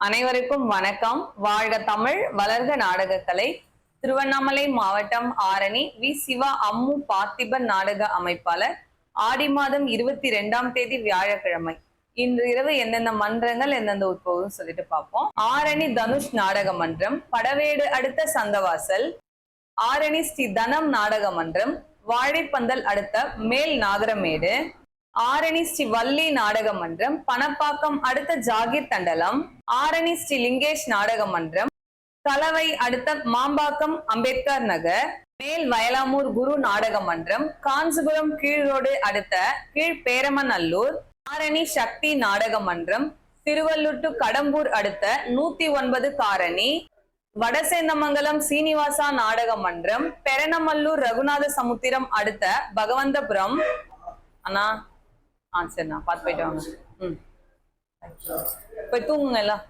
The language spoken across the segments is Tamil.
அனைவருக்கும் வணக்கம். வாழ்க தமிழ், வளர்க நாடகக்கலை. திருவண்ணாமலை மாவட்டம் ஆரணி வி சிவா அம்மு பார்த்திபன் நாடக அமைப்பாளர். ஆடி மாதம் 22ஆம் தேதி வியாழக்கிழமை இன்று இரவு எந்தெந்த மன்றங்கள் எந்தெந்த உட்போகும் சொல்லிட்டு பார்ப்போம். ஆரணி தனுஷ் நாடக மன்றம், படவேடு அடுத்த சந்தவாசல். ஆரணி ஸ்ரீ தனம் நாடக மன்றம், வாழைப்பந்தல் அடுத்த மேல் நாகரமேடு. ஆரணி ஸ்ரீ வள்ளி நாடக மன்றம், பணப்பாக்கம் அடுத்த ஜாகிர் தண்டலம். ஆரணி ஸ்ரீ லிங்கேஷ் நாடக மன்றம், கலவை அடுத்த மாம்பாக்கம் அம்பேத்கர் நகர். மேல் வயலாமூர் குரு நாடக மன்றம், காஞ்சிபுரம் கீழ் ரோடு அடுத்த கீழ் பேரமநல்லூர். ஆரணி சக்தி நாடக மன்றம், திருவள்ளூர் டு கடம்பூர் அடுத்த 109 காரணி. வடசேந்தமங்கலம் சீனிவாசா நாடக மன்றம், பெரணமல்லூர் ரகுநாத சமுத்திரம் அடுத்த பகவந்தபுரம். அண்ணா சரிண்ணா பார்த்து போயிட்டு வாங்க. போய் தூங்குங்க எல்லாம்.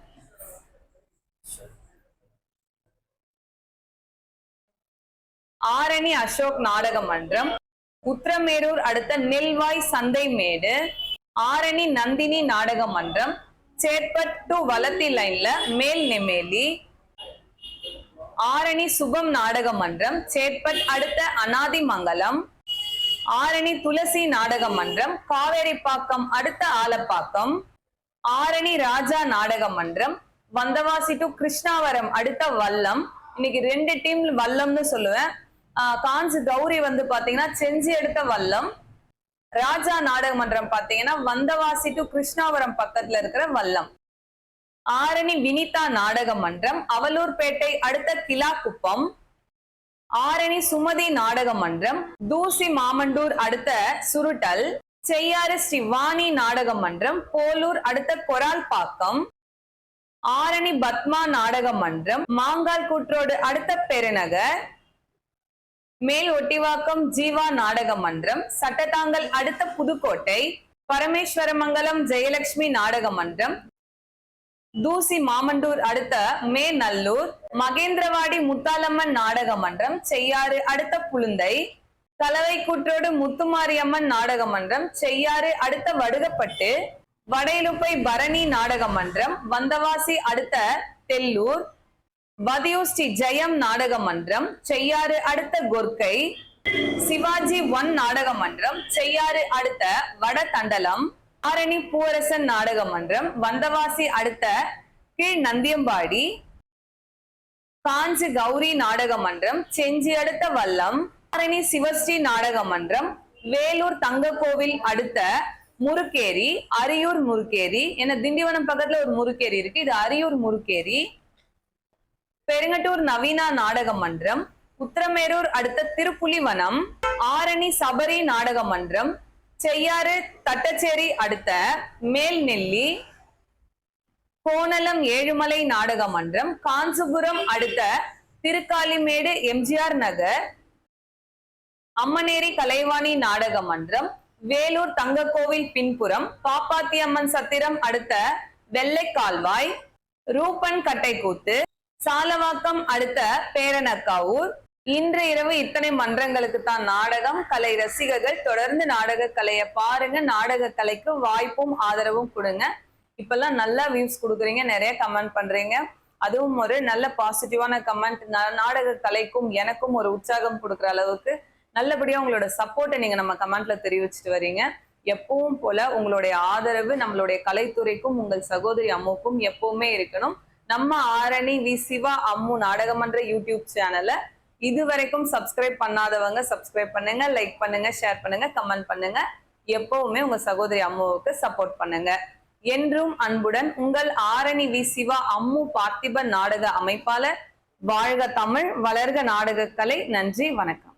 ஆரணி அசோக் நாடக மன்றம், உத்திரமேரூர் அடுத்த நெல்வாய் சந்தை மேடு. ஆரணி நந்தினி நாடக மன்றம், சேட்பட் டு வலத்தி லைன்ல மேல் நெமேலி. ஆரணி சுபம் நாடக மன்றம், சேட்பட் அடுத்த அனாதிமங்கலம். ஆரணி துளசி நாடக மன்றம், காவேரிப்பாக்கம் அடுத்த ஆலப்பாக்கம். ஆரணி ராஜா நாடக மன்றம், வந்தவாசி டு கிருஷ்ணாவரம் அடுத்த வல்லம். இன்னைக்கு 2 டீம் வல்லம்னு சொல்லுவேன். காஞ்சி கௌரி பாத்தீங்கன்னா செஞ்சி அடுத்த வல்லம். ராஜா நாடக மன்றம் பாத்தீங்கன்னா வந்தவாசி டு கிருஷ்ணாவரம் பக்கத்துல இருக்கிற வல்லம். ஆரணி வினிதா நாடக மன்றம், அவலூர்பேட்டை அடுத்த கிலாக்குப்பம். ஆரணி சுமதி நாடக மன்றம், தூசி மாமண்டூர் அடுத்த சுருட்டல். செய்யாறு ஸ்ரீ வாணி நாடக மன்றம், போலூர் அடுத்த கொரால்பாக்கம். ஆரணி பத்மா நாடக மன்றம், மாங்கால் கூற்றோடு அடுத்த பெருநகர். மேல் ஒட்டிவாக்கம் ஜீவா நாடக மன்றம், சட்டத்தாங்கல் அடுத்த புதுக்கோட்டை. பரமேஸ்வரமங்கலம் ஜெயலட்சுமி நாடக மன்றம், தூசி மாமண்டூர் அடுத்த மே நல்லூர். மகேந்திரவாடி முத்தாலம்மன் நாடக மன்றம், செய்யாறு அடுத்த புழுந்தை. கலவை கூற்றோடு முத்துமாரியம்மன் நாடக மன்றம், செய்யாறு அடுத்த வடுகப்பட்டு. வடையிலுப்பை பரணி நாடக மன்றம், வந்தவாசி அடுத்த தெல்லூர். வதியூர் ஸ்ரீ ஜெயம் நாடக மன்றம், செய்யாறு அடுத்த கொர்க்கை. சிவாஜி 1 நாடக மன்றம், செய்யாறு அடுத்த வடதண்டலம். ஆரணி பூவரசன் நாடக மன்றம், வந்தவாசி அடுத்த கீழ் நந்தியம்பாடி. காஞ்சி கௌரி நாடக மன்றம், செஞ்சி அடுத்த வல்லம். ஆரணி சிவஸ்ரீ நாடக மன்றம், வேலூர் தங்க கோவில் அடுத்த முருக்கேரி. அரியூர் முருக்கேரி, ஏன்னா திண்டிவனம் பக்கத்துல ஒரு முருக்கேரி இருக்கு, இது அரியூர் முருக்கேரி. பெருங்கட்டூர் நவீனா நாடக மன்றம், உத்திரமேரூர் அடுத்த திருப்புலிவனம். ஆரணி சபரி நாடக மன்றம், செய்யாறு தட்டச்சேரி அடுத்த மேல் நெல்லி. கோணலம் ஏழுமலை நாடக மன்றம், காஞ்சிபுரம் அடுத்த திருக்காலிமேடு எம்ஜிஆர் நகர். அம்மனேரி கலைவாணி நாடக மன்றம், வேலூர் தங்கக்கோவில் பின்புறம், பாப்பாத்தியம்மன் சத்திரம் அடுத்த வெள்ளைக்கால்வாய். ரூபன் கட்டைக்கூத்து, சாலவாக்கம் அடுத்த பேரனக்காவூர். இன்று இரவு இத்தனை மன்றங்களுக்கு தான் நாடகம். கலை ரசிகர்கள் தொடர்ந்து நாடக கலையை பாருங்க. நாடக கலைக்கு வாய்ப்பும் ஆதரவும் கொடுங்க. இப்பெல்லாம் நல்லா வியூஸ் கொடுக்குறீங்க, நிறைய கமெண்ட் பண்றீங்க. அதுவும் ஒரு நல்ல பாசிட்டிவான கமெண்ட். நாடக கலைக்கும் எனக்கும் ஒரு உற்சாகம் கொடுக்குற அளவுக்கு நல்லபடியா உங்களோட சப்போர்ட்டை நீங்க நம்ம கமெண்ட்ல தெரிவிச்சுட்டு வரீங்க. எப்பவும் போல உங்களுடைய ஆதரவு நம்மளுடைய கலைத்துறைக்கும் உங்கள் சகோதரி அம்முக்கும் எப்பவுமே இருக்கணும். நம்ம ஆரணி வி சிவா அம்மு நாடகமன்ற யூடியூப் சேனலை இதுவரைக்கும் சப்ஸ்கிரைப் பண்ணாதவங்க சப்ஸ்கிரைப் பண்ணுங்க, லைக் பண்ணுங்க, ஷேர் பண்ணுங்க, கமெண்ட் பண்ணுங்க. எப்பவுமே உங்க சகோதரி அம்முவுக்கு சப்போர்ட் பண்ணுங்க. என்றும் அன்புடன் உங்கள் ஆரணி வி சிவா அம்மு பார்த்திபன் நாடக அமைப்பாளர். வாழ்க தமிழ், வளர்க நாடக கலை. நன்றி, வணக்கம்.